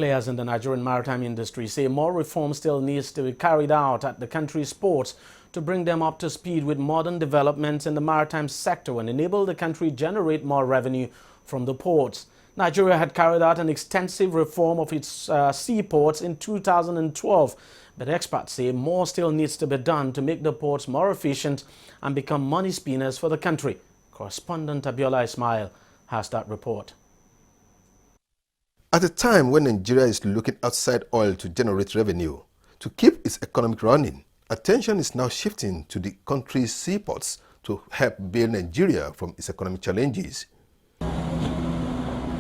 Players in the Nigerian maritime industry say more reform still needs to be carried out at the country's ports to bring them up to speed with modern developments in the maritime sector and enable the country generate more revenue from the ports. Nigeria had carried out an extensive reform of its seaports in 2012, but experts say more still needs to be done to make the ports more efficient and become money spinners for the country. Correspondent Abiola Ismail has that report. At a time when Nigeria is looking outside oil to generate revenue, to keep its economy running, attention is now shifting to the country's seaports to help bail Nigeria from its economic challenges.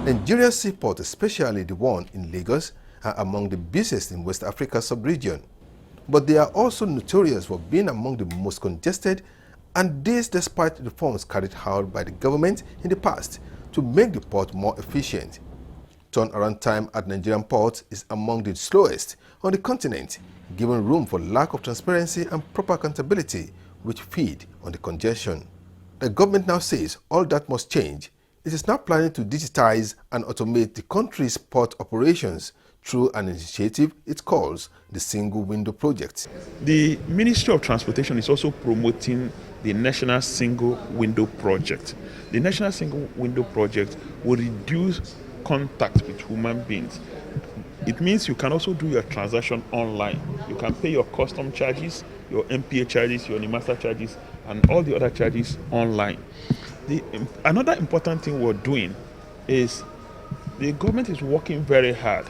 Nigeria's seaports, especially the one in Lagos, are among the busiest in West Africa's sub-region. But they are also notorious for being among the most congested, and this despite reforms carried out by the government in the past to make the port more efficient. Turnaround time at Nigerian ports is among the slowest on the continent, giving room for lack of transparency and proper accountability, which feed on the congestion. The government now says all that must change. It is now planning to digitize and automate the country's port operations through an initiative it calls the Single Window Project. The Ministry of Transportation is also promoting the National Single Window Project. The National Single Window Project will reduce contact with human beings. It means you can also do your transaction online. You can pay your custom charges, your MPA charges, your NIMASA charges, and all the other charges online. Another important thing we're doing is the government is working very hard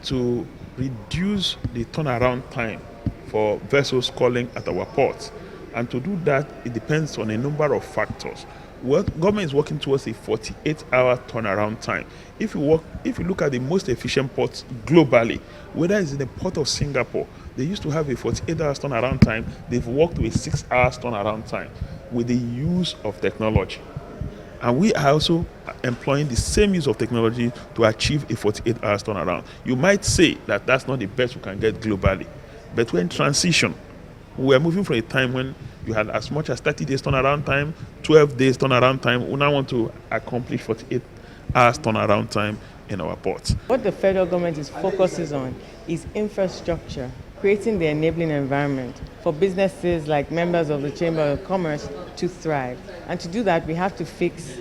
to reduce the turnaround time for vessels calling at our ports. And to do that, it depends on a number of factors. Well, government is working towards a 48-hour turnaround time. If you look at the most efficient ports globally, whether it's in the port of Singapore, they used to have a 48-hour turnaround time. They've worked to a 6-hour turnaround time with the use of technology. And we are also employing the same use of technology to achieve a 48-hour turnaround. You might say that that's not the best we can get globally, but we're in transition. We're moving from a time when you had as much as 30 days turnaround time, 12 days turnaround time. We now want to accomplish 48 hours turnaround time in our ports. What the federal government focuses on is infrastructure, creating the enabling environment for businesses like members of the Chamber of Commerce to thrive. And to do that, we have to fix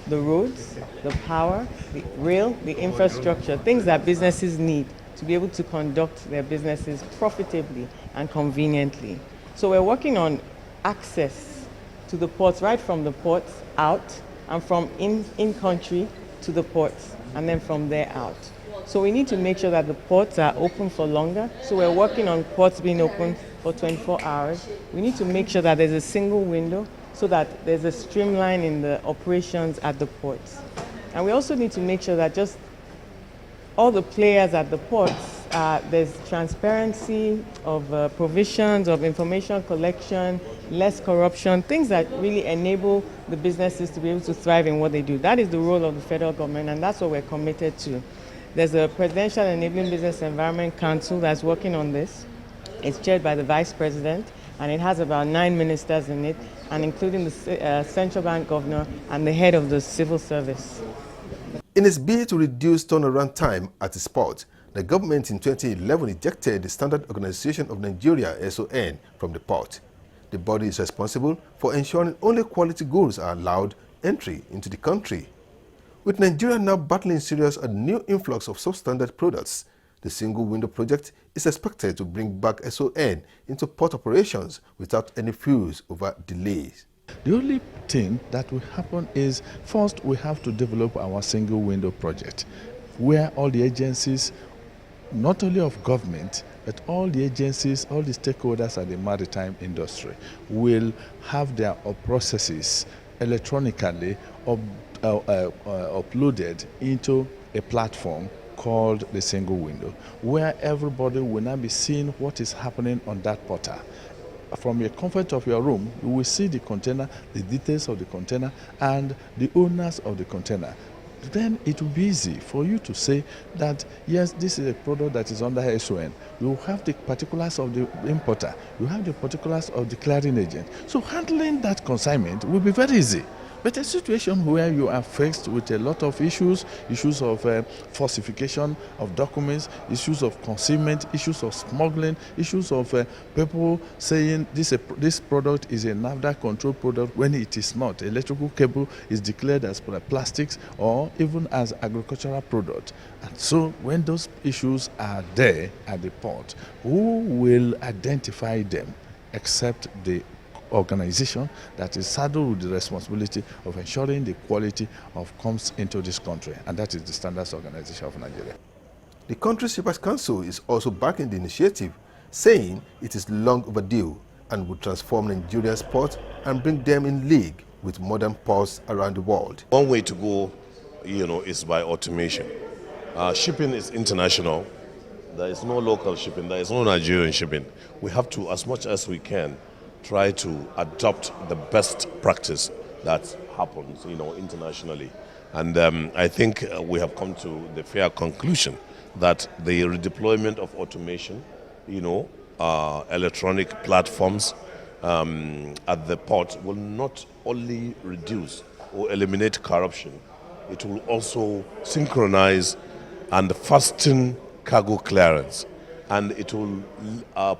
the roads, the power, the rail, the infrastructure, things that businesses need to be able to conduct their businesses profitably and conveniently. So we're working on access to the ports, right from the ports out, and from in-country to the ports, and then from there out. So we need to make sure that the ports are open for longer. So we're working on ports being open for 24 hours. We need to make sure that there's a single window so that there's a streamline in the operations at the ports. And we also need to make sure that just all the players at the ports, there's transparency of provisions, of information collection, less corruption, things that really enable the businesses to be able to thrive in what they do. That is the role of the federal government, and that's what we're committed to. There's a Presidential Enabling Business Environment Council that's working on this. It's chaired by the Vice President, and it has about 9 ministers in it, and including the Central Bank Governor and the head of the Civil Service. In its bid to reduce turnaround time at its port, the government in 2011 ejected the Standard Organization of Nigeria (SON) from the port. The body is responsible for ensuring only quality goods are allowed entry into the country. With Nigeria now battling serious a new influx of substandard products, the Single Window Project is expected to bring back SON into port operations without any fuss over delays. The only thing that will happen is, first we have to develop our Single Window Project, where all the agencies, not only of government, but all the agencies, all the stakeholders at the maritime industry will have their processes electronically uploaded into a platform called the Single Window, where everybody will now be seeing what is happening on that portal. From your comfort of your room, you will see the container, the details of the container, and the owners of the container. Then it will be easy for you to say that, yes, this is a product that is under SON. You have the particulars of the importer. You have the particulars of the clearing agent. So handling that consignment will be very easy. But a situation where you are faced with a lot of issues of falsification of documents, issues of concealment, issues of smuggling, issues of people saying this product is a NAFDAC controlled product when it is not. Electrical cable is declared as plastics or even as agricultural product. And so when those issues are there at the port, who will identify them except the organization that is saddled with the responsibility of ensuring the quality of comes into this country, and that is the Standards Organization of Nigeria. The country's Shippers Council is also backing the initiative, saying it is long overdue and would transform Nigeria's ports and bring them in league with modern ports around the world. One way to go, is by automation. Shipping is international. There is no local shipping. There is no Nigerian shipping. We have to, as much as we can, try to adopt the best practice that happens, internationally. And I think we have come to the fair conclusion that the redeployment of automation, electronic platforms at the port will not only reduce or eliminate corruption, it will also synchronize and fasten cargo clearance, and it will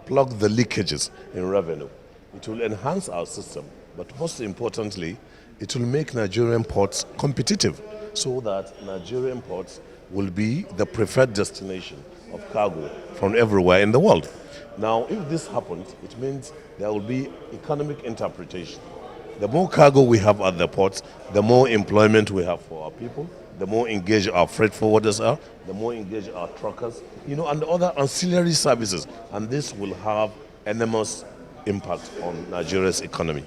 plug the leakages in revenue. It will enhance our system, but most importantly, it will make Nigerian ports competitive so that Nigerian ports will be the preferred destination of cargo from everywhere in the world. Now, if this happens, it means there will be economic interpretation. The more cargo we have at the ports, the more employment we have for our people, the more engaged our freight forwarders are, the more engaged our truckers, and other ancillary services. And this will have enormous impact on Nigeria's economy.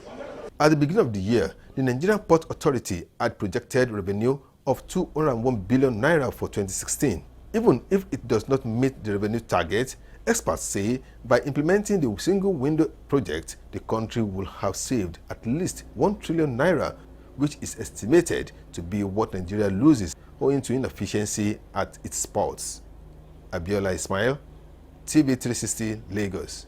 At the beginning of the year, the Nigerian Port Authority had projected revenue of 201 billion naira for 2016. Even if it does not meet the revenue target, experts say by implementing the single window project, the country will have saved at least 1 trillion naira, which is estimated to be what Nigeria loses owing to inefficiency at its ports. Abiola Ismail, TV 360, Lagos.